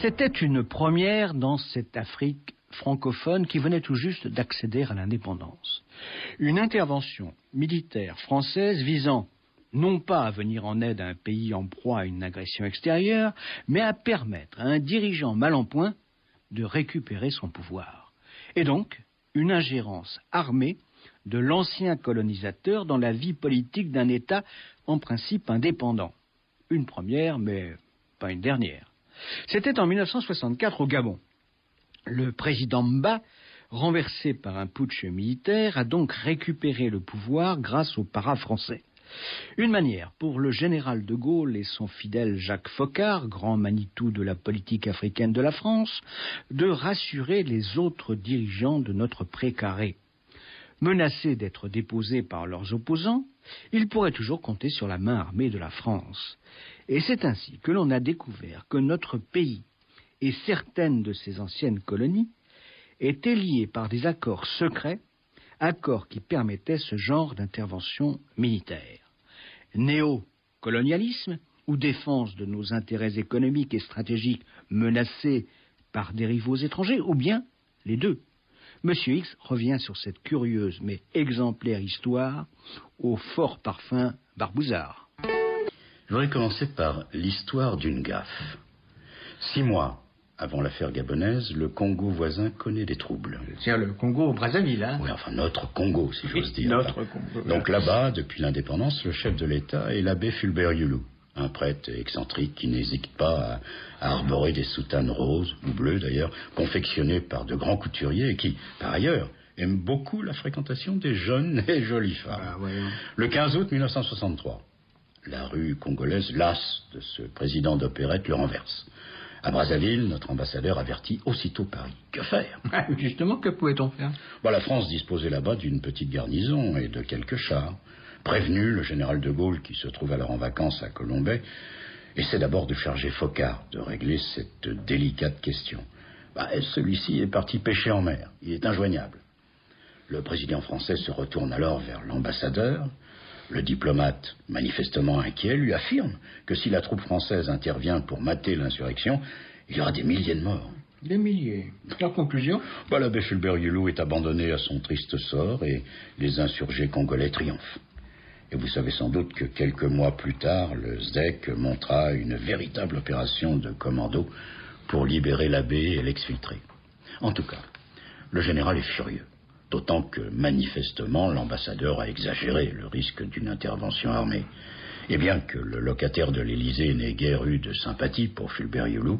C'était une première dans cette Afrique francophone qui venait tout juste d'accéder à l'indépendance. Une intervention militaire française visant non pas à venir en aide à un pays en proie à une agression extérieure, mais à permettre à un dirigeant mal en point de récupérer son pouvoir. Et donc, une ingérence armée de l'ancien colonisateur dans la vie politique d'un État en principe indépendant. Une première, mais pas une dernière. C'était en 1964 au Gabon. Le président Mba, renversé par un putsch militaire, a donc récupéré le pouvoir grâce aux paras-français. Une manière pour le général de Gaulle et son fidèle Jacques Foccart, grand Manitou de la politique africaine de la France, de rassurer les autres dirigeants de notre précaré. Menacés d'être déposés par leurs opposants, ils pourraient toujours compter sur la main armée de la France. Et c'est ainsi que l'on a découvert que notre pays et certaines de ses anciennes colonies étaient liés par des accords secrets, accords qui permettaient ce genre d'intervention militaire. Néocolonialisme ou défense de nos intérêts économiques et stratégiques menacés par des rivaux étrangers, ou bien les deux. Monsieur X revient sur cette curieuse mais exemplaire histoire au fort parfum Barbouzard. Je voudrais commencer par l'histoire d'une gaffe. 6 mois avant l'affaire gabonaise, le Congo voisin connaît des troubles. C'est le Congo au Brazzaville, hein? Oui, enfin notre Congo, si j'ose dire. Notre Congo. Donc là-bas, depuis l'indépendance, le chef de l'État est l'abbé Fulbert Yulu, un prêtre excentrique qui n'hésite pas à arborer des soutanes roses, ou bleues d'ailleurs, confectionnées par de grands couturiers et qui, par ailleurs, aime beaucoup la fréquentation des jeunes et jolies femmes. Ah, ouais. Le 15 août 1963, la rue congolaise, lasse de ce président d'opérette, le renverse. À Brazzaville, notre ambassadeur avertit aussitôt Paris. Que faire? Justement, que pouvait-on faire? La France disposait là-bas d'une petite garnison et de quelques chars. Prévenu, le général de Gaulle, qui se trouve alors en vacances à Colombey, essaie d'abord de charger Foccart de régler cette délicate question. Celui-ci est parti pêcher en mer. Il est injoignable. Le président français se retourne alors vers l'ambassadeur. Le diplomate, manifestement inquiet, lui affirme que si la troupe française intervient pour mater l'insurrection, il y aura des milliers de morts. Des milliers. En conclusion? L'abbé Fulbert Yulu est abandonné à son triste sort et les insurgés congolais triomphent. Et vous savez sans doute que quelques mois plus tard, le SDEC montra une véritable opération de commando pour libérer l'abbé et l'exfiltrer. En tout cas, le général est furieux. D'autant que, manifestement, l'ambassadeur a exagéré le risque d'une intervention armée. Et bien que le locataire de l'Élysée n'ait guère eu de sympathie pour Fulbert Yulu,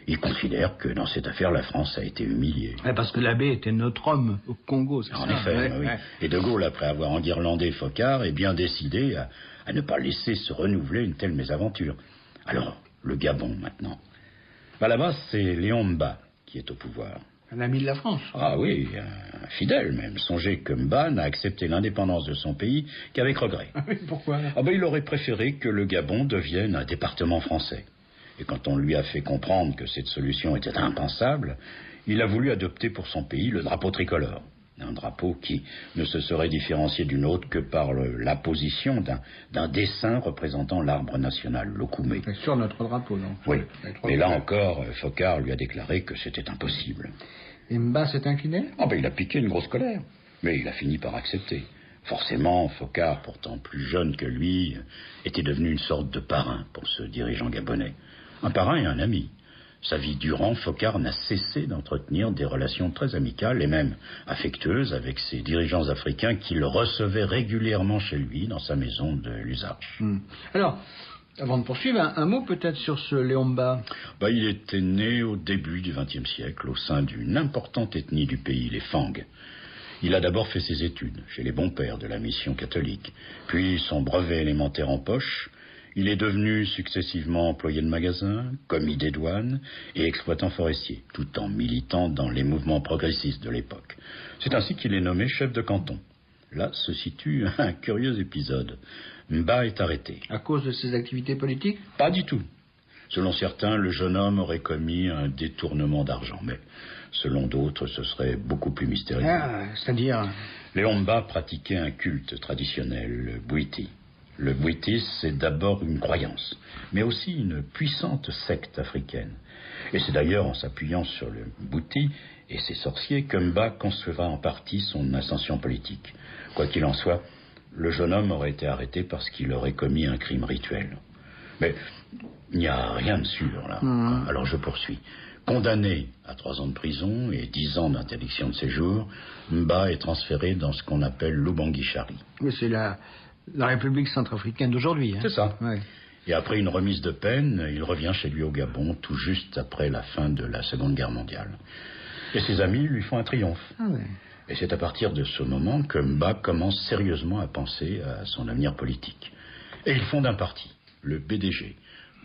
il considère que dans cette affaire, la France a été humiliée. Parce que l'abbé était notre homme au Congo, c'est ça? En effet, oui. Et de Gaulle, après avoir enguirlandé Foccart, est bien décidé à ne pas laisser se renouveler une telle mésaventure. Alors, le Gabon, maintenant. Là-bas, c'est Léon Mba qui est au pouvoir. Un ami de la France. Ah oui, un fidèle même. Songez que Mba n'a accepté l'indépendance de son pays qu'avec regret. Pourquoi? Il aurait préféré que le Gabon devienne un département français. Et quand on lui a fait comprendre que cette solution était impensable, il a voulu adopter pour son pays le drapeau tricolore. Un drapeau qui ne se serait différencié d'une autre que par l'apposition d'un dessin représentant l'arbre national, l'Okoumé. Sur notre drapeau, non? Oui, mais là encore, Foccart lui a déclaré que c'était impossible. Et Mba s'est incliné? Il a piqué une grosse colère, mais il a fini par accepter. Forcément, Foccart, pourtant plus jeune que lui, était devenu une sorte de parrain pour ce dirigeant gabonais. Un parrain et un ami. Sa vie durant, Foccart n'a cessé d'entretenir des relations très amicales et même affectueuses avec ses dirigeants africains qui le recevaient régulièrement chez lui dans sa maison de Luzarches. Alors, avant de poursuivre, un mot peut-être sur ce Léon Mba. Il était né au début du XXe siècle au sein d'une importante ethnie du pays, les Fang. Il a d'abord fait ses études chez les bons pères de la mission catholique, puis son brevet élémentaire en poche. Il est devenu successivement employé de magasin, commis des douanes et exploitant forestier, tout en militant dans les mouvements progressistes de l'époque. C'est ainsi qu'il est nommé chef de canton. Là se situe un curieux épisode. Mba est arrêté. À cause de ses activités politiques? Pas du tout. Selon certains, le jeune homme aurait commis un détournement d'argent, mais selon d'autres, ce serait beaucoup plus mystérieux. C'est-à-dire? Léon Mba pratiquait un culte traditionnel, le Bwiti. Le bouitisme, c'est d'abord une croyance, mais aussi une puissante secte africaine. Et c'est d'ailleurs en s'appuyant sur le bouti et ses sorciers que Mba construira en partie son ascension politique. Quoi qu'il en soit, le jeune homme aurait été arrêté parce qu'il aurait commis un crime rituel. Mais il n'y a rien de sûr, là. Alors je poursuis. Condamné à 3 ans de prison et 10 ans d'interdiction de séjour, Mba est transféré dans ce qu'on appelle l'Ubangi-Chari. Mais c'est la République centrafricaine d'aujourd'hui. Hein. C'est ça. Ouais. Et après une remise de peine, il revient chez lui au Gabon, tout juste après la fin de la Seconde Guerre mondiale. Et ses amis lui font un triomphe. Ah ouais. Et c'est à partir de ce moment que Mba commence sérieusement à penser à son avenir politique. Et il fonde un parti, le BDG,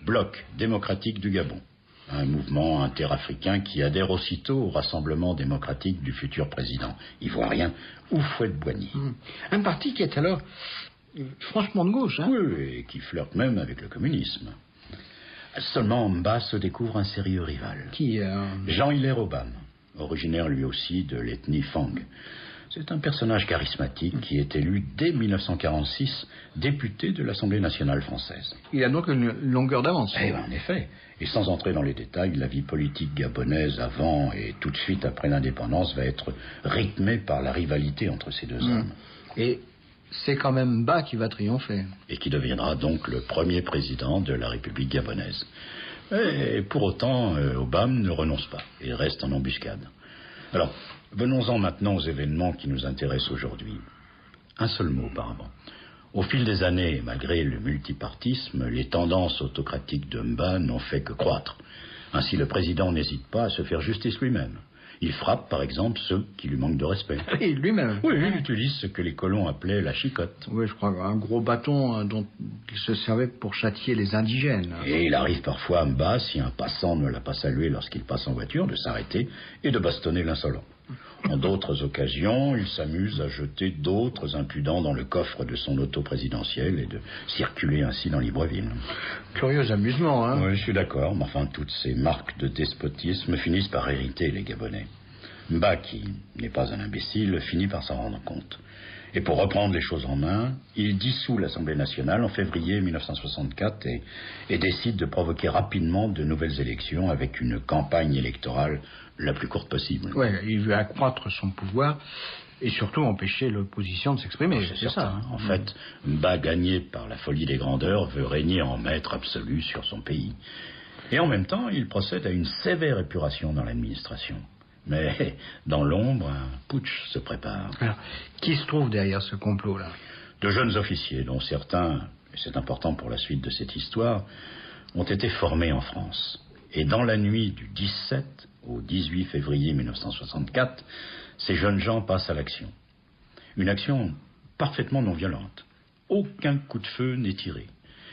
Bloc démocratique du Gabon. Un mouvement interafricain qui adhère aussitôt au Rassemblement démocratique du futur président ivoirien, Houphouët-Boigny. Un parti qui est alors franchement de gauche, hein? Oui, et qui flirte même avec le communisme. Seulement, Mba se découvre un sérieux rival. Qui Jean-Hilaire Obam, originaire lui aussi de l'ethnie Fang. C'est un personnage charismatique qui est élu dès 1946 député de l'Assemblée nationale française. Il a donc une longueur d'avance. Eh ben, en effet. Et sans entrer dans les détails, la vie politique gabonaise avant et tout de suite après l'indépendance va être rythmée par la rivalité entre ces deux hommes. Et c'est quand même Mba qui va triompher. Et qui deviendra donc le premier président de la République gabonaise. Et pour autant, Obama ne renonce pas et reste en embuscade. Alors, venons-en maintenant aux événements qui nous intéressent aujourd'hui. Un seul mot auparavant. Au fil des années, malgré le multipartisme, les tendances autocratiques de Mba n'ont fait que croître. Ainsi, le président n'hésite pas à se faire justice lui-même. Il frappe, par exemple, ceux qui lui manquent de respect. Et lui-même. Oui, il utilise ce que les colons appelaient la chicotte. Oui, je crois, un gros bâton dont il se servait pour châtier les indigènes. Et il arrive parfois à Mba, si un passant ne l'a pas salué lorsqu'il passe en voiture, de s'arrêter et de bastonner l'insolent. En d'autres occasions, il s'amuse à jeter d'autres impudents dans le coffre de son auto présidentiel et de circuler ainsi dans Libreville. Curieux amusement, hein? Oui, je suis d'accord, mais enfin, toutes ces marques de despotisme finissent par hériter les Gabonais. Mba, qui n'est pas un imbécile, finit par s'en rendre compte. Et pour reprendre les choses en main, il dissout l'Assemblée nationale en février 1964 et décide de provoquer rapidement de nouvelles élections avec une campagne électorale la plus courte possible. Oui, il veut accroître son pouvoir et surtout empêcher l'opposition de s'exprimer. Oui, c'est ça. En fait, Mba, gagné par la folie des grandeurs, veut régner en maître absolu sur son pays. Et en même temps, il procède à une sévère épuration dans l'administration. Mais dans l'ombre, un putsch se prépare. Alors, qui se trouve derrière ce complot-là? De jeunes officiers, dont certains, et c'est important pour la suite de cette histoire, ont été formés en France. Et dans la nuit du 17 au 18 février 1964, ces jeunes gens passent à l'action. Une action parfaitement non violente. Aucun coup de feu n'est tiré.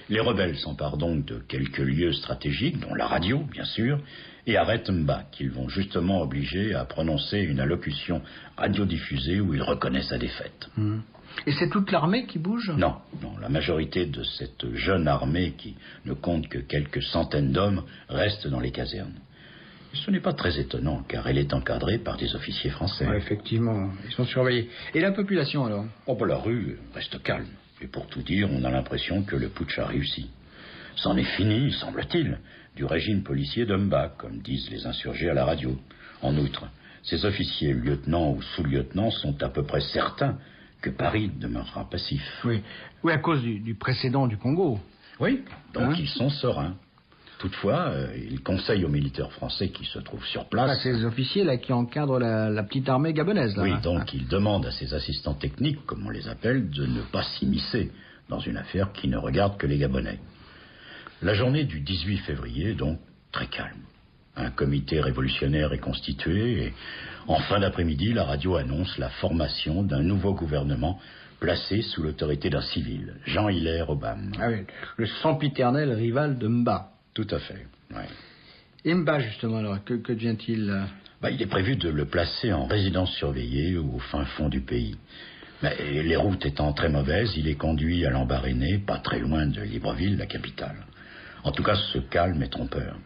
Les rebelles s'emparent donc de quelques lieux stratégiques, dont la radio, bien sûr, et arrêtent Mba, qu'ils vont justement obliger à prononcer une allocution radiodiffusée où il reconnaît sa défaite. Et c'est toute l'armée qui bouge? Non, la majorité de cette jeune armée, qui ne compte que quelques centaines d'hommes, reste dans les casernes. Et ce n'est pas très étonnant, car elle est encadrée par des officiers français. Ouais, effectivement, ils sont surveillés. Et la population, alors? Oh, bah, la rue reste calme. Et pour tout dire, on a l'impression que le putsch a réussi. C'en est fini, semble-t-il, du régime policier de Mba, comme disent les insurgés à la radio. En outre, ces officiers, lieutenants ou sous-lieutenants, sont à peu près certains que Paris demeurera passif. Oui, à cause du précédent du Congo. Oui, donc ils sont sereins. Toutefois, ils conseillent aux militaires français qui se trouvent sur place... ces officiers-là qui encadrent la petite armée gabonaise, là. Oui, donc ils demandent à ces assistants techniques, comme on les appelle, de ne pas s'immiscer dans une affaire qui ne regarde que les Gabonais. La journée du 18 février est donc très calme. Un comité révolutionnaire est constitué et en fin d'après-midi, la radio annonce la formation d'un nouveau gouvernement placé sous l'autorité d'un civil, Jean-Hilaire Obam. Ah oui, le sempiternel rival de Mba. Tout à fait, oui. Et Mba, justement, alors, que devient-il? Il est prévu de le placer en résidence surveillée au fin fond du pays. Mais les routes étant très mauvaises, il est conduit à Lambaréné, pas très loin de Libreville, la capitale. En tout cas, ce calme est trompeur.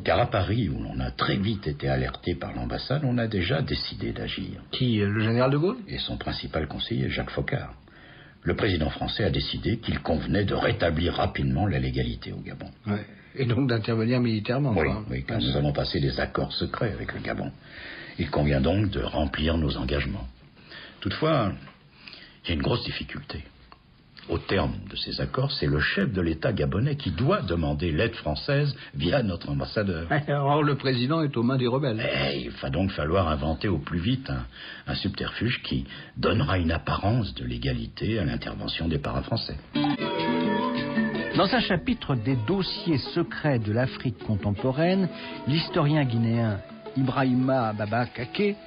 Car à Paris, où l'on a très vite été alerté par l'ambassade, on a déjà décidé d'agir. Qui, le général de Gaulle? Et son principal conseiller, Jacques Foccart. le président français a décidé qu'il convenait de rétablir rapidement la légalité au Gabon. Ouais. Et donc d'intervenir militairement. Oui, quoi. oui, car nous avons passé des accords secrets avec le Gabon. Il convient donc de remplir nos engagements. Toutefois, il y a une grosse difficulté. Au terme de ces accords, c'est le chef de l'État gabonais qui doit demander l'aide française via notre ambassadeur. Or, le président est aux mains des rebelles. Il va donc falloir inventer au plus vite un subterfuge qui donnera une apparence de légalité à l'intervention des parrains français. Dans un chapitre des dossiers secrets de l'Afrique contemporaine, l'historien guinéen Ibrahima Baba Kake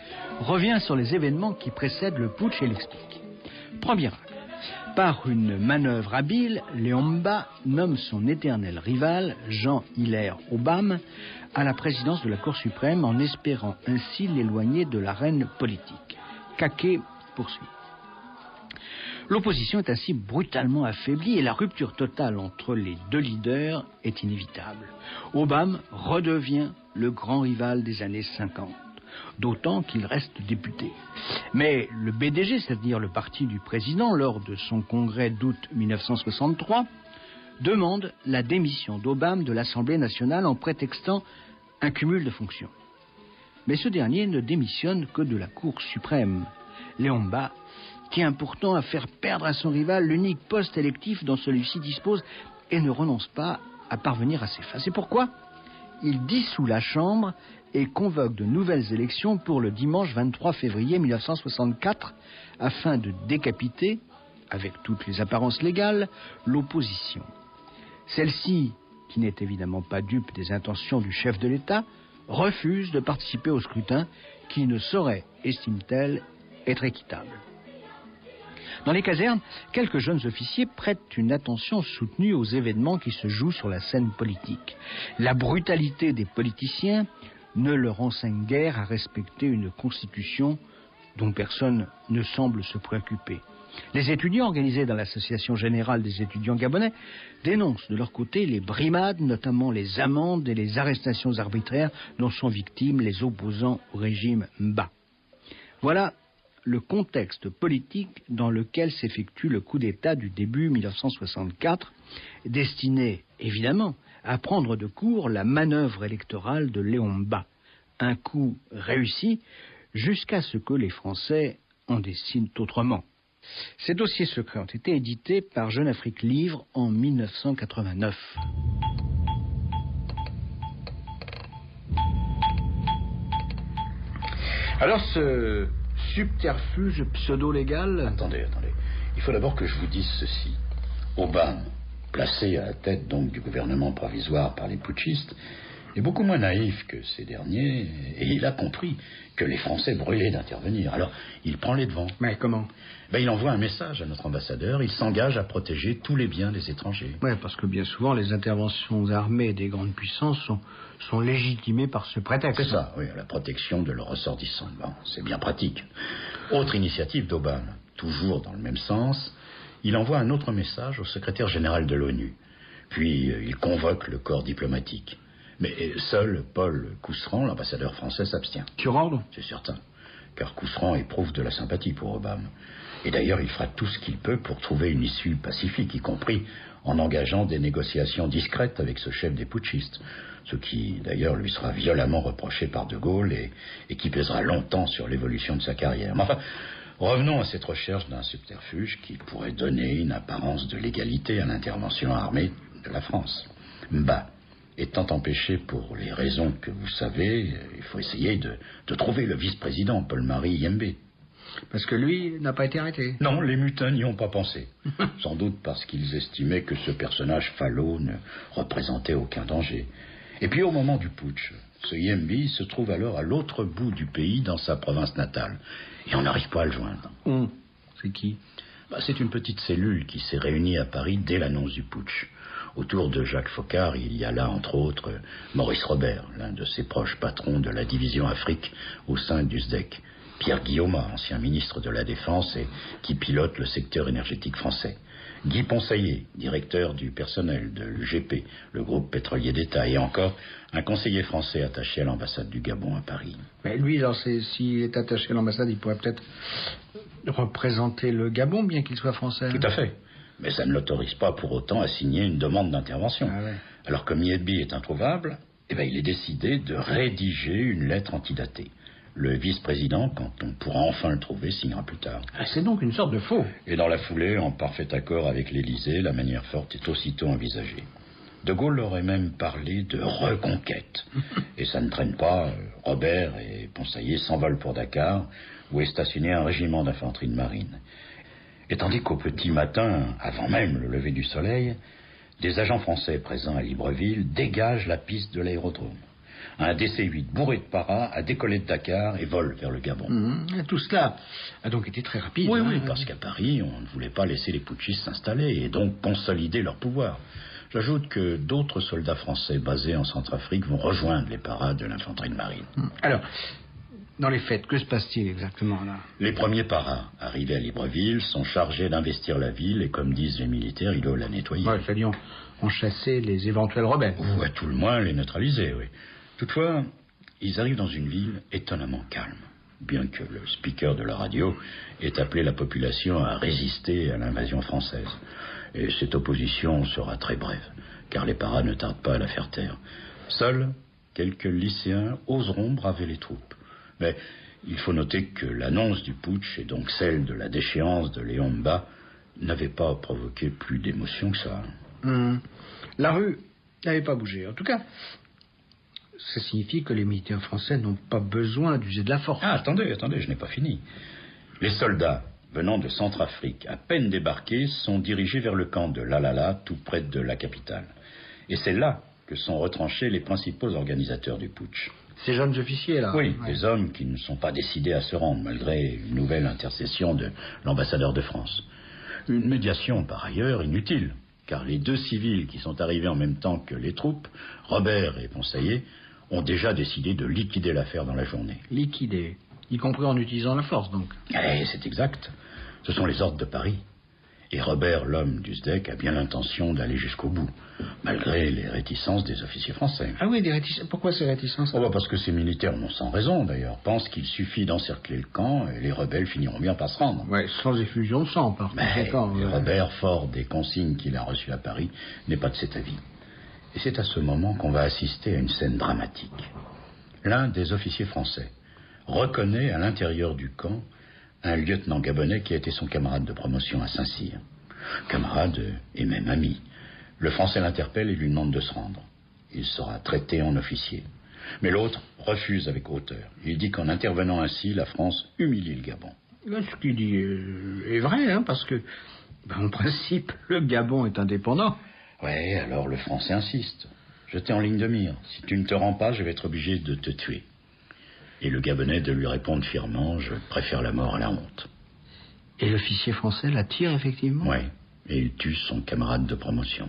revient sur les événements qui précèdent le putsch et l'explique. Premier acte. Par une manœuvre habile, Léomba nomme son éternel rival, Jean-Hilaire Obama, à la présidence de la Cour suprême en espérant ainsi l'éloigner de l'arène politique. Kake poursuit. L'opposition est ainsi brutalement affaiblie et la rupture totale entre les deux leaders est inévitable. Obama redevient le grand rival des années 50, d'autant qu'il reste député. Mais le BDG, c'est-à-dire le parti du président, lors de son congrès d'août 1963, demande la démission d'Obama de l'Assemblée nationale en prétextant un cumul de fonctions. Mais ce dernier ne démissionne que de la Cour suprême. Léomba tient pourtant à faire perdre à son rival l'unique poste électif dont celui-ci dispose et ne renonce pas à parvenir à ses fins. C'est pourquoi il dissout la Chambre et convoque de nouvelles élections pour le dimanche 23 février 1964 afin de décapiter, avec toutes les apparences légales, l'opposition. Celle-ci, qui n'est évidemment pas dupe des intentions du chef de l'État, refuse de participer au scrutin qui ne saurait, estime-t-elle, être équitable. Dans les casernes, quelques jeunes officiers prêtent une attention soutenue aux événements qui se jouent sur la scène politique. La brutalité des politiciens ne leur enseigne guère à respecter une constitution dont personne ne semble se préoccuper. Les étudiants organisés dans l'Association générale des étudiants gabonais dénoncent de leur côté les brimades, notamment les amendes et les arrestations arbitraires dont sont victimes les opposants au régime Mba. Voilà le contexte politique dans lequel s'effectue le coup d'État du début 1964, destiné évidemment à prendre de court la manœuvre électorale de Léomba. Un coup réussi jusqu'à ce que les Français en décident autrement. Ces dossiers secrets ont été édités par Jeune Afrique Livre en 1989. Alors ce subterfuge pseudo-légal... Attendez. Il faut d'abord que je vous dise ceci. Obama, placé à la tête donc du gouvernement provisoire par les putschistes, est beaucoup moins naïf que ces derniers, et il a compris que les Français brûlaient d'intervenir. Alors, il prend les devants. Mais comment ? Il envoie un message à notre ambassadeur, il s'engage à protéger tous les biens des étrangers. Oui, parce que bien souvent, les interventions armées des grandes puissances sont légitimées par ce prétexte. C'est ça, oui, la protection de leurs ressortissants. Bon, c'est bien pratique. Autre initiative d'Obama, toujours dans le même sens, il envoie un autre message au secrétaire général de l'ONU. Puis, il convoque le corps diplomatique. Mais seul Paul Cousseran, l'ambassadeur français, s'abstient. Sur ordre ? C'est certain, car Cousseran éprouve de la sympathie pour Obama. Et d'ailleurs, il fera tout ce qu'il peut pour trouver une issue pacifique, y compris en engageant des négociations discrètes avec ce chef des putschistes. Ce qui, d'ailleurs, lui sera violemment reproché par De Gaulle et qui pèsera longtemps sur l'évolution de sa carrière. Mais enfin, revenons à cette recherche d'un subterfuge qui pourrait donner une apparence de légalité à l'intervention armée de la France. Mba étant empêché pour les raisons que vous savez, il faut essayer de trouver le vice-président, Paul-Marie Yembé. Parce que lui n'a pas été arrêté. Non, les mutins n'y ont pas pensé. Sans doute parce qu'ils estimaient que ce personnage falot ne représentait aucun danger. Et puis au moment du putsch, ce Yembé se trouve alors à l'autre bout du pays, dans sa province natale. Et on n'arrive pas à le joindre. C'est qui ? C'est une petite cellule qui s'est réunie à Paris dès l'annonce du putsch. Autour de Jacques Foccart, il y a là, entre autres, Maurice Robert, l'un de ses proches patrons de la division Afrique au sein du SDEC. Pierre Guillaume, ancien ministre de la Défense et qui pilote le secteur énergétique français. Guy Ponsaillet, directeur du personnel de l'UGP, le groupe pétrolier d'État, et encore un conseiller français attaché à l'ambassade du Gabon à Paris. Mais lui, s'il est attaché à l'ambassade, il pourrait peut-être représenter le Gabon, bien qu'il soit français. Tout à fait. Mais ça ne l'autorise pas pour autant à signer une demande d'intervention. Ah ouais. Alors que Miedby est introuvable, il est décidé de rédiger une lettre antidatée. Le vice-président, quand on pourra enfin le trouver, signera plus tard. Ah, c'est donc une sorte de faux. Et dans la foulée, en parfait accord avec l'Élysée, la manière forte est aussitôt envisagée. De Gaulle aurait même parlé de reconquête. Et ça ne traîne pas. Robert et Ponsaillé s'envolent pour Dakar, où est stationné un régiment d'infanterie de marine. Et tandis qu'au petit matin, avant même le lever du soleil, des agents français présents à Libreville dégagent la piste de l'aérodrome. Un DC-8 bourré de paras a décollé de Dakar et vole vers le Gabon. Tout cela a donc été très rapide. Oui, parce qu'à Paris, on ne voulait pas laisser les putschistes s'installer et donc consolider leur pouvoir. J'ajoute que d'autres soldats français basés en Centrafrique vont rejoindre les paras de l'infanterie de marine. Alors, dans les faits, que se passe-t-il exactement là? Les premiers paras, arrivés à Libreville, sont chargés d'investir la ville et, comme disent les militaires, ils doivent la nettoyer. Ouais, c'est-à-dire en chasser les éventuels rebelles. Ou à tout le moins les neutraliser, oui. Toutefois, ils arrivent dans une ville étonnamment calme, bien que le speaker de la radio ait appelé la population à résister à l'invasion française. Et cette opposition sera très brève, car les paras ne tardent pas à la faire taire. Seuls quelques lycéens oseront braver les troupes. Mais il faut noter que l'annonce du putsch, et donc celle de la déchéance de Léon Mba, n'avait pas provoqué plus d'émotion que ça. La rue n'avait pas bougé. En tout cas, ça signifie que les militaires français n'ont pas besoin d'user de la force. Ah, attendez, je n'ai pas fini. Les soldats venant de Centrafrique, à peine débarqués, sont dirigés vers le camp de Lalala, tout près de la capitale. Et c'est là que sont retranchés les principaux organisateurs du putsch. Ces jeunes officiers, là? Oui, des hommes qui ne sont pas décidés à se rendre, malgré une nouvelle intercession de l'ambassadeur de France. Une médiation, par ailleurs, inutile, car les deux civils qui sont arrivés en même temps que les troupes, Robert et Ponsaillé, ont déjà décidé de liquider l'affaire dans la journée. Liquider, y compris en utilisant la force, donc? Eh, c'est exact. Ce sont les ordres de Paris. Et Robert, l'homme du SDEC, a bien l'intention d'aller jusqu'au bout, malgré les réticences des officiers français. Ah oui, des réticences. Pourquoi ces réticences? Parce que ces militaires, non sans raison d'ailleurs, pensent qu'il suffit d'encercler le camp et les rebelles finiront bien par se rendre. Ouais, sans effusion de sang, par conséquent. Mais Robert, fort des consignes qu'il a reçues à Paris, n'est pas de cet avis. Et c'est à ce moment qu'on va assister à une scène dramatique. L'un des officiers français reconnaît à l'intérieur du camp un lieutenant gabonais qui a été son camarade de promotion à Saint-Cyr. Camarade et même ami. Le Français l'interpelle et lui demande de se rendre. Il sera traité en officier. Mais l'autre refuse avec hauteur. Il dit qu'en intervenant ainsi, la France humilie le Gabon. Ce qu'il dit est vrai, parce que, en principe, le Gabon est indépendant. Ouais, alors le Français insiste. Je t'ai en ligne de mire. Si tu ne te rends pas, je vais être obligé de te tuer. Et le Gabonais de lui répondre fièrement, je préfère la mort à la honte. Et l'officier français la tire effectivement? Oui, et il tue son camarade de promotion.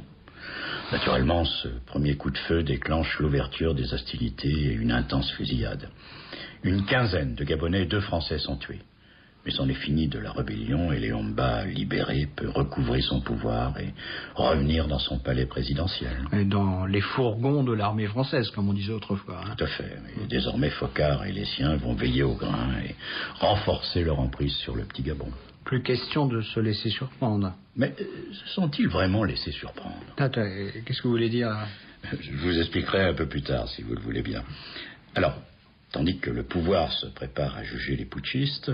Naturellement, ce premier coup de feu déclenche l'ouverture des hostilités et une intense fusillade. Une quinzaine de Gabonais et 2 Français sont tués. Mais c'en est fini de la rébellion et Léon Mba, libéré, peut recouvrer son pouvoir et revenir dans son palais présidentiel. Et dans les fourgons de l'armée française, comme on disait autrefois. Tout à fait. Et désormais, Foccart et les siens vont veiller au grain et renforcer leur emprise sur le petit Gabon. Plus question de se laisser surprendre. Mais se sont-ils vraiment laissés surprendre? Qu'est-ce que vous voulez dire là? Je vous expliquerai un peu plus tard, si vous le voulez bien. Alors, tandis que le pouvoir se prépare à juger les putschistes,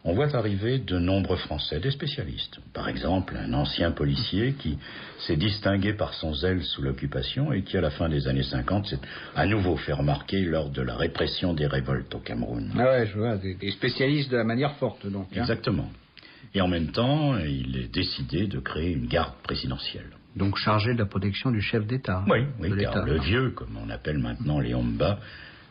on voit arriver de nombreux Français, des spécialistes. Par exemple, un ancien policier qui s'est distingué par son zèle sous l'occupation et qui, à la fin des années 50, s'est à nouveau fait remarquer lors de la répression des révoltes au Cameroun. Ah ouais, je vois, des spécialistes de la manière forte, donc. Exactement. Et en même temps, il est décidé de créer une garde présidentielle. Donc chargée de la protection du chef d'État. Oui, car le vieux, comme on appelle maintenant Léon Mba,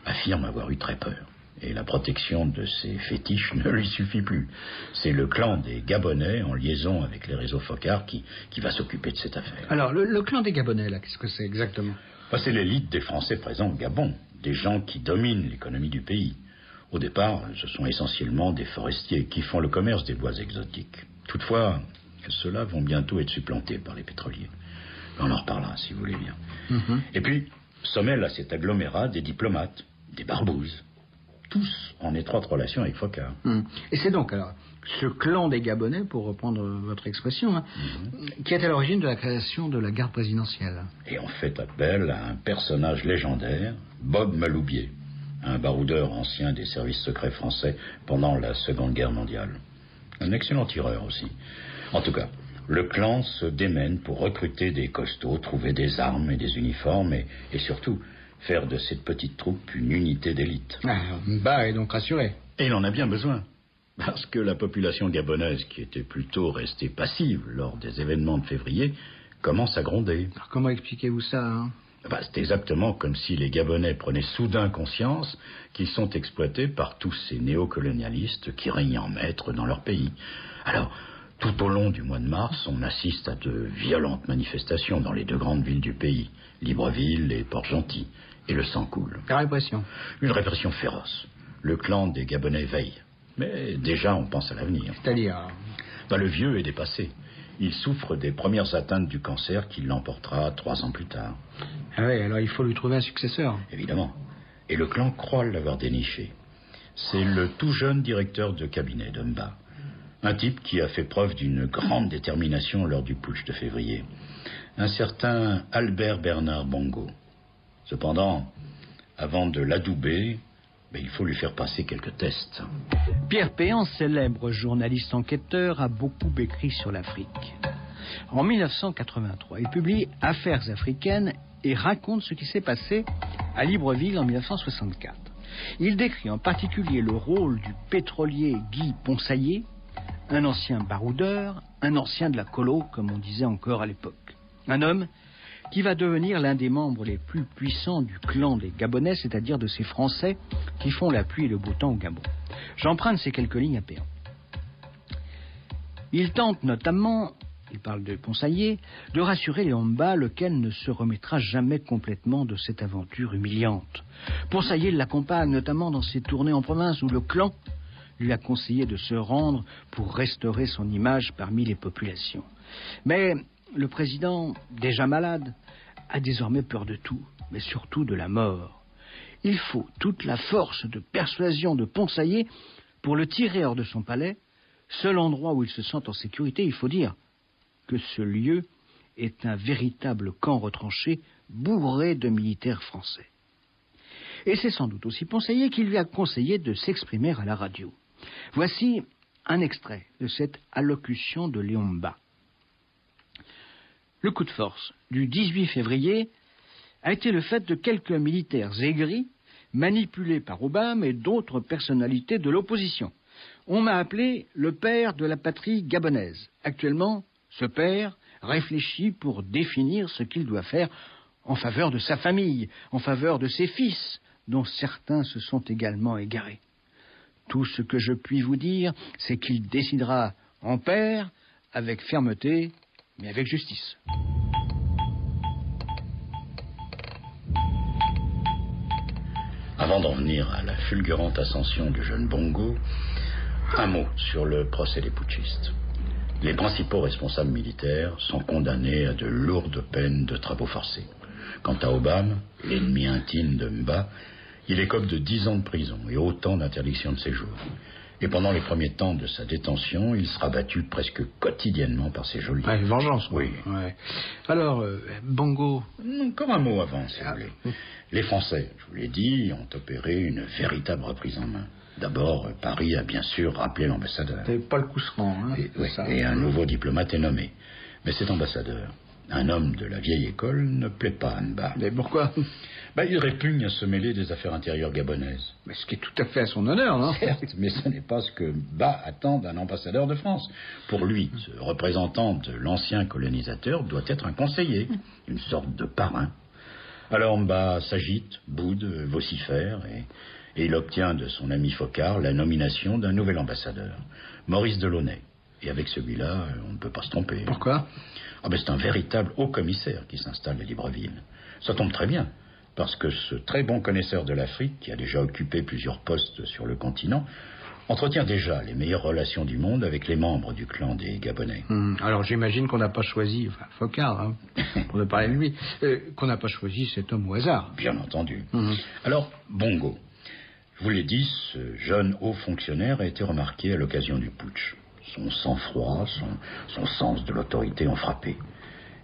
affirme avoir eu très peur. Et la protection de ses fétiches ne lui suffit plus. C'est le clan des Gabonais, en liaison avec les réseaux Foccart, qui va s'occuper de cette affaire. Alors, le clan des Gabonais, là, qu'est-ce que c'est exactement? C'est l'élite des Français présents au Gabon, des gens qui dominent l'économie du pays. Au départ, ce sont essentiellement des forestiers qui font le commerce des bois exotiques. Toutefois, ceux-là vont bientôt être supplantés par les pétroliers. On en reparlera, si vous voulez bien. Et puis, sommeil à cet agglomérat des diplomates, des barbouzes, tous en étroite relation avec Foccart. Et c'est donc alors Ce clan des Gabonais, pour reprendre votre expression, hein, qui est à l'origine de la création de la garde présidentielle. Et on fait appel à un personnage légendaire, Bob Maloubier, un baroudeur ancien des services secrets français pendant la Seconde Guerre mondiale. Un excellent tireur aussi. En tout cas, le clan se démène pour recruter des costauds, trouver des armes et des uniformes et surtout faire de cette petite troupe une unité d'élite. Mba est donc rassuré. Et il en a bien besoin. Parce que la population gabonaise, qui était plutôt restée passive lors des événements de février, commence à gronder. Alors comment expliquez-vous ça, hein? C'est exactement comme si les Gabonais prenaient soudain conscience qu'ils sont exploités par tous ces néocolonialistes qui règnent en maître dans leur pays. Alors, tout au long du mois de mars, on assiste à de violentes manifestations dans les 2 grandes villes du pays, Libreville et Port-Gentil, et le sang coule. La répression. Une répression féroce. Le clan des Gabonais veille. Mais déjà, on pense à l'avenir. C'est-à-dire Le vieux est dépassé. Il souffre des premières atteintes du cancer qui l'emportera 3 ans plus tard. Ah oui, alors il faut lui trouver un successeur. Évidemment. Et le clan croit l'avoir déniché. C'est le tout jeune directeur de cabinet de Mba. Un type qui a fait preuve d'une grande détermination lors du putsch de février. Un certain Albert Bernard Bongo. Cependant, avant de l'adouber, il faut lui faire passer quelques tests. Pierre Péan, célèbre journaliste enquêteur, a beaucoup écrit sur l'Afrique. En 1983, il publie Affaires africaines et raconte ce qui s'est passé à Libreville en 1964. Il décrit en particulier le rôle du pétrolier Guy Ponsaillé, un ancien baroudeur, un ancien de la colo, comme on disait encore à l'époque. Un homme qui va devenir l'un des membres les plus puissants du clan des Gabonais, c'est-à-dire de ces Français qui font la pluie et le beau temps au Gabon. J'emprunte ces quelques lignes à Péan. Il tente notamment, il parle de Ponsaillé, de rassurer Léon Mba, lequel ne se remettra jamais complètement de cette aventure humiliante. Ponsaillé l'accompagne notamment dans ses tournées en province où le clan lui a conseillé de se rendre pour restaurer son image parmi les populations. Mais le président, déjà malade, a désormais peur de tout, mais surtout de la mort. Il faut toute la force de persuasion de Ponsaillé pour le tirer hors de son palais, seul endroit où il se sent en sécurité. Il faut dire que ce lieu est un véritable camp retranché, bourré de militaires français. Et c'est sans doute aussi Ponsaillé qui lui a conseillé de s'exprimer à la radio. Voici un extrait de cette allocution de Léon Mba. Le coup de force du 18 février a été le fait de quelques militaires aigris, manipulés par Obama et d'autres personnalités de l'opposition. On m'a appelé le père de la patrie gabonaise. Actuellement, ce père réfléchit pour définir ce qu'il doit faire en faveur de sa famille, en faveur de ses fils, dont certains se sont également égarés. Tout ce que je puis vous dire, c'est qu'il décidera en père, avec fermeté, mais avec justice. Avant d'en venir à la fulgurante ascension du jeune Bongo, un mot sur le procès des putschistes. Les principaux responsables militaires sont condamnés à de lourdes peines de travaux forcés. Quant à Obama, l'ennemi intime de Mba, il écope de 10 ans de prison et autant d'interdictions de séjour. Et pendant les premiers temps de sa détention, il sera battu presque quotidiennement par ses geôliers. Ouais, vengeance. Oui. Ouais. Alors, Bongo... Encore un mot avant, si vous voulez. Les Français, je vous l'ai dit, ont opéré une véritable reprise en main. D'abord, Paris a bien sûr rappelé l'ambassadeur. C'est Paul Cousseran, hein, et un nouveau diplomate est nommé. Mais cet ambassadeur, un homme de la vieille école, ne plaît pas à Mba. Mais pourquoi ? Il répugne à se mêler des affaires intérieures gabonaises. Mais ce qui est tout à fait à son honneur, non ? Certes, mais ce n'est pas ce que Mba attend d'un ambassadeur de France. Pour lui, ce représentant de l'ancien colonisateur doit être un conseiller, une sorte de parrain. Alors Mba s'agite, boude, vocifère, et il obtient de son ami Focard la nomination d'un nouvel ambassadeur, Maurice Delaunay. Et avec celui-là, on ne peut pas se tromper. Pourquoi ? C'est un véritable haut-commissaire qui s'installe à Libreville. Ça tombe très bien, parce que ce très bon connaisseur de l'Afrique, qui a déjà occupé plusieurs postes sur le continent, entretient déjà les meilleures relations du monde avec les membres du clan des Gabonais. Alors j'imagine qu'on n'a pas choisi, Focard, hein, pour ne parler de lui, qu'on n'a pas choisi cet homme au hasard. Bien entendu. Alors, Bongo. Je vous l'ai dit, ce jeune haut fonctionnaire a été remarqué à l'occasion du putsch. Son sang-froid, son sens de l'autorité ont frappé.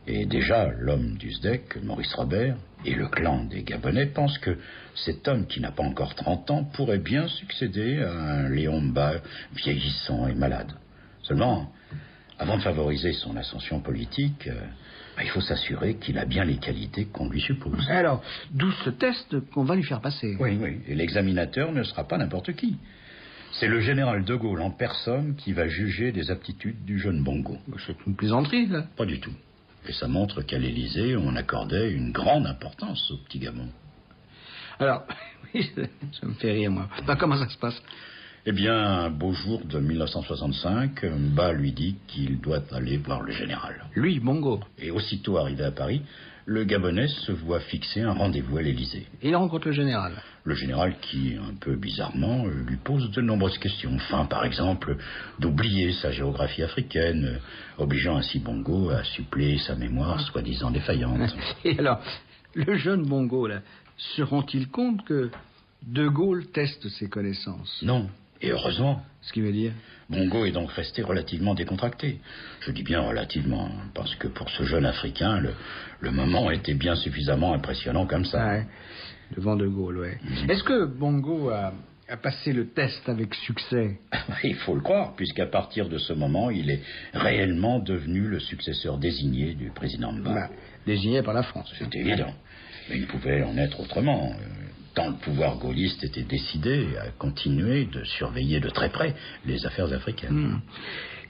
Et déjà, l'homme du SDEC, Maurice Robert, et le clan des Gabonais pensent que cet homme qui n'a pas encore 30 ans pourrait bien succéder à un Léon Mba vieillissant et malade. Seulement, avant de favoriser son ascension politique, il faut s'assurer qu'il a bien les qualités qu'on lui suppose. Alors, d'où ce test qu'on va lui faire passer. Oui, et l'examinateur ne sera pas n'importe qui. C'est le général de Gaulle en personne qui va juger des aptitudes du jeune Bongo. C'est une plaisanterie, là. Pas du tout. Et ça montre qu'à l'Élysée, on accordait une grande importance au petit Gabon. Alors, oui, ça me fait rire, moi. Comment ça se passe? Eh bien, un beau jour de 1965, Mba lui dit qu'il doit aller voir le général. Lui, Bongo. Et aussitôt arrivé à Paris, le Gabonais se voit fixer un rendez-vous à l'Élysée. Il rencontre le général. Le général qui, un peu bizarrement, lui pose de nombreuses questions. Enfin, par exemple, d'oublier sa géographie africaine, obligeant ainsi Bongo à suppléer sa mémoire soi-disant défaillante. Et alors, le jeune Bongo, là, se rend-il compte que De Gaulle teste ses connaissances? Non, et heureusement. Ce qui veut dire? Bongo est donc resté relativement décontracté. Je dis bien relativement, parce que pour ce jeune Africain, le moment était bien suffisamment impressionnant comme ça. Ouais, devant De Gaulle, ouais. Est-ce que Bongo a passé le test avec succès? Il faut le croire, puisqu'à partir de ce moment, il est réellement devenu le successeur désigné du président Mba. Désigné par la France. C'est évident. Mais il pouvait en être autrement. Tant le pouvoir gaulliste était décidé à continuer de surveiller de très près les affaires africaines.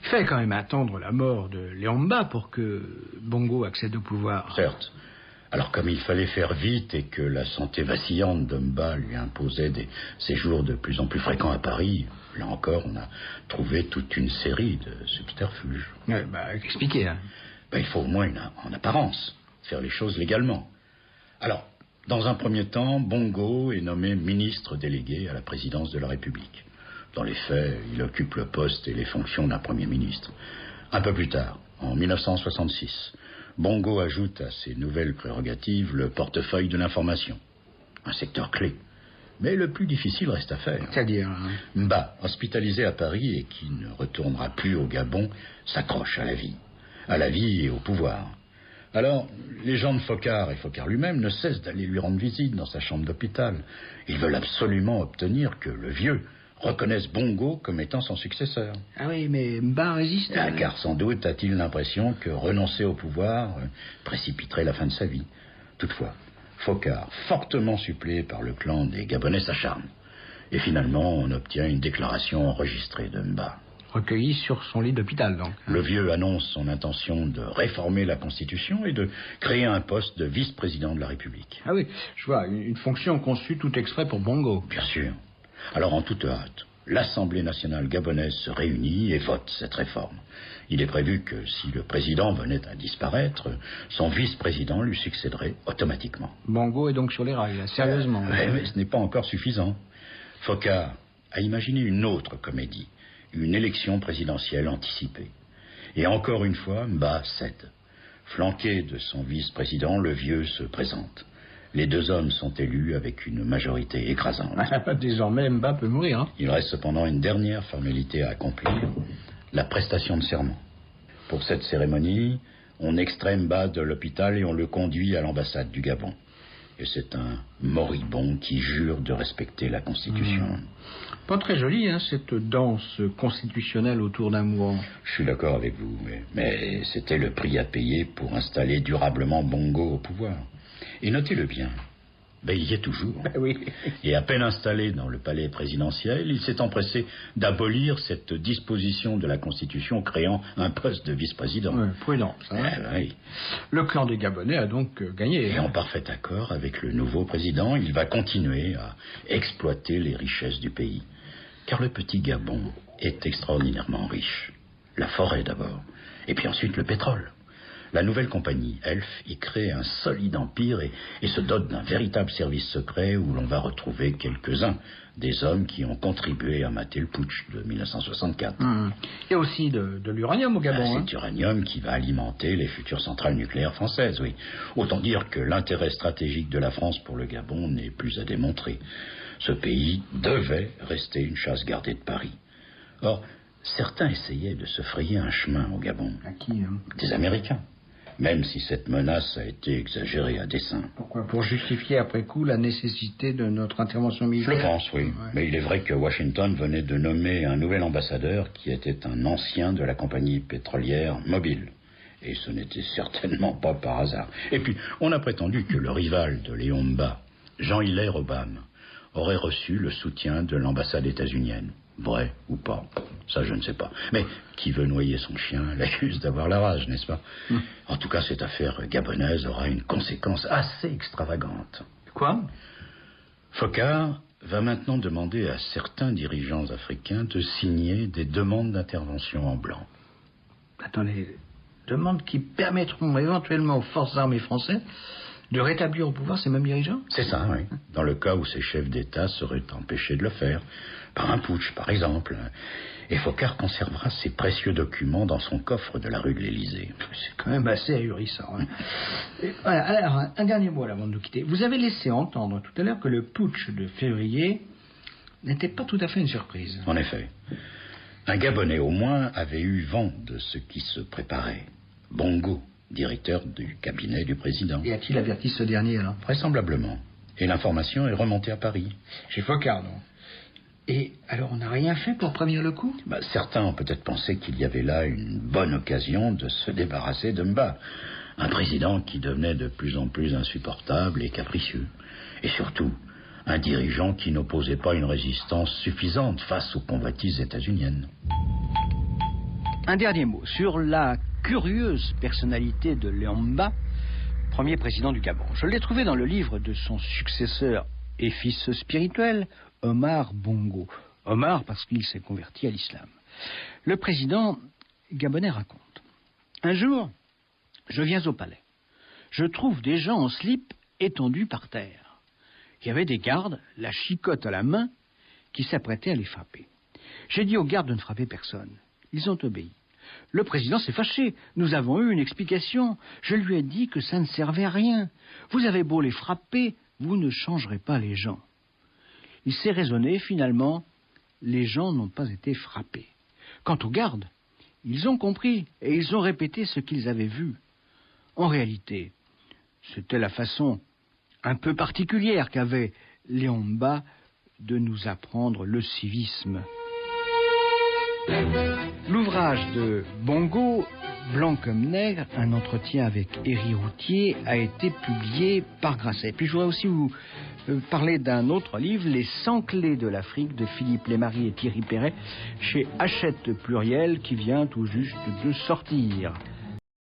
Il fallait quand même attendre la mort de Léon Mba pour que Bongo accède au pouvoir. Certes. Alors comme il fallait faire vite et que la santé vacillante de Mba lui imposait des séjours de plus en plus fréquents à Paris, là encore on a trouvé toute une série de subterfuges. Ouais, expliquez. Hein. Il faut au moins, en apparence, faire les choses légalement. Alors, dans un premier temps, Bongo est nommé ministre délégué à la présidence de la République. Dans les faits, il occupe le poste et les fonctions d'un premier ministre. Un peu plus tard, en 1966, Bongo ajoute à ses nouvelles prérogatives le portefeuille de l'information. Un secteur clé. Mais le plus difficile reste à faire. C'est-à-dire Mba, hospitalisé à Paris et qui ne retournera plus au Gabon, s'accroche à la vie. À la vie et au pouvoir. Alors, les gens de Foccart et Foccart lui-même ne cessent d'aller lui rendre visite dans sa chambre d'hôpital. Ils veulent absolument obtenir que le vieux reconnaisse Bongo comme étant son successeur. Ah oui, mais Mba résiste. Car sans doute a-t-il l'impression que renoncer au pouvoir précipiterait la fin de sa vie. Toutefois, Foccart, fortement suppléé par le clan des Gabonais, s'acharne. Et finalement, on obtient une déclaration enregistrée de Mba. Recueilli sur son lit d'hôpital, donc. Le vieux annonce son intention de réformer la Constitution et de créer un poste de vice-président de la République. Ah oui, je vois, une fonction conçue tout exprès pour Bongo. Bien sûr. Alors, en toute hâte, l'Assemblée nationale gabonaise se réunit et vote cette réforme. Il est prévu que si le président venait à disparaître, son vice-président lui succéderait automatiquement. Bongo est donc sur les rails, là, sérieusement. Mais ce n'est pas encore suffisant. Foccart a imaginé une autre comédie. Une élection présidentielle anticipée. Et encore une fois, Mba cède. Flanqué de son vice-président, le vieux se présente. Les deux hommes sont élus avec une majorité écrasante. Désormais, Mba peut mourir. Hein. Il reste cependant une dernière formalité à accomplir, la prestation de serment. Pour cette cérémonie, on extrait Mba de l'hôpital et on le conduit à l'ambassade du Gabon. Et c'est un moribond qui jure de respecter la Constitution. Pas très jolie, hein, cette danse constitutionnelle autour d'un mourant. Je suis d'accord avec vous, mais c'était le prix à payer pour installer durablement Bongo au pouvoir. Et notez-le bien, il y est toujours. Oui. Et à peine installé dans le palais présidentiel, il s'est empressé d'abolir cette disposition de la Constitution créant un poste de vice-président. Prudent, ça. Oui. Le clan des Gabonais a donc gagné. Et en parfait accord avec le nouveau président, il va continuer à exploiter les richesses du pays. Car le petit Gabon est extraordinairement riche. La forêt d'abord, et puis ensuite le pétrole. La nouvelle compagnie, Elf, y crée un solide empire et se dote d'un véritable service secret où l'on va retrouver quelques-uns des hommes qui ont contribué à mater le putsch de 1964. Il y a aussi de l'uranium au Gabon. Cet uranium qui va alimenter les futures centrales nucléaires françaises, oui. Autant dire que l'intérêt stratégique de la France pour le Gabon n'est plus à démontrer. Ce pays devait rester une chasse gardée de Paris. Or, certains essayaient de se frayer un chemin au Gabon. À qui Des Américains. Même si cette menace a été exagérée à dessein. Pourquoi? Pour justifier après coup la nécessité de notre intervention militaire? Je le pense, oui. Ouais. Mais il est vrai que Washington venait de nommer un nouvel ambassadeur qui était un ancien de la compagnie pétrolière Mobile. Et ce n'était certainement pas par hasard. Et puis, on a prétendu que le rival de Léon Mba, Jean-Hilaire Obama, aurait reçu le soutien de l'ambassade états-unienne. Vrai ou pas, ça je ne sais pas. Mais qui veut noyer son chien l'accuse d'avoir la rage, n'est-ce pas? En tout cas, cette affaire gabonaise aura une conséquence assez extravagante. Quoi? Foccart va maintenant demander à certains dirigeants africains de signer des demandes d'intervention en blanc. Attendez, demandes qui permettront éventuellement aux forces armées françaises de rétablir au pouvoir ces mêmes dirigeants? C'est ça, oui. Dans le cas où ces chefs d'État seraient empêchés de le faire, par un putsch, par exemple. Et Foccart conservera ces précieux documents dans son coffre de la rue de l'Élysée. C'est quand même assez ahurissant. Hein. Et voilà, alors, un dernier mot avant de nous quitter. Vous avez laissé entendre tout à l'heure que le putsch de février n'était pas tout à fait une surprise. En effet. Un Gabonais au moins avait eu vent de ce qui se préparait. Bongo, directeur du cabinet du président. Et a-t-il averti ce dernier alors? Vraisemblablement. Et l'information est remontée à Paris. Chez Foccart, non? Et alors on n'a rien fait pour prévenir le coup? Certains ont peut-être pensé qu'il y avait là une bonne occasion de se débarrasser de Mba. Un président qui devenait de plus en plus insupportable et capricieux. Et surtout, un dirigeant qui n'opposait pas une résistance suffisante face aux convoitises états-uniennes. Un dernier mot sur la curieuse personnalité de Léon Mba, premier président du Gabon. Je l'ai trouvé dans le livre de son successeur et fils spirituel, Omar Bongo. Omar parce qu'il s'est converti à l'islam. Le président gabonais raconte: un jour, je viens au palais. Je trouve des gens en slip étendus par terre. Il y avait des gardes, la chicotte à la main, qui s'apprêtaient à les frapper. J'ai dit aux gardes de ne frapper personne. Ils ont obéi. Le président s'est fâché. Nous avons eu une explication. Je lui ai dit que ça ne servait à rien. Vous avez beau les frapper, vous ne changerez pas les gens. Il s'est raisonné, finalement, les gens n'ont pas été frappés. Quant aux gardes, ils ont compris et ils ont répété ce qu'ils avaient vu. En réalité, c'était la façon un peu particulière qu'avait Léon Mba de nous apprendre le civisme. L'ouvrage de Bongo, Blanc comme nègre, un entretien avec Héry Routier, a été publié par Grasset. Puis je voudrais aussi vous parler d'un autre livre, Les 100 clés de l'Afrique, de Philippe Lémarie et Thierry Perret, chez Hachette Pluriel, qui vient tout juste de sortir.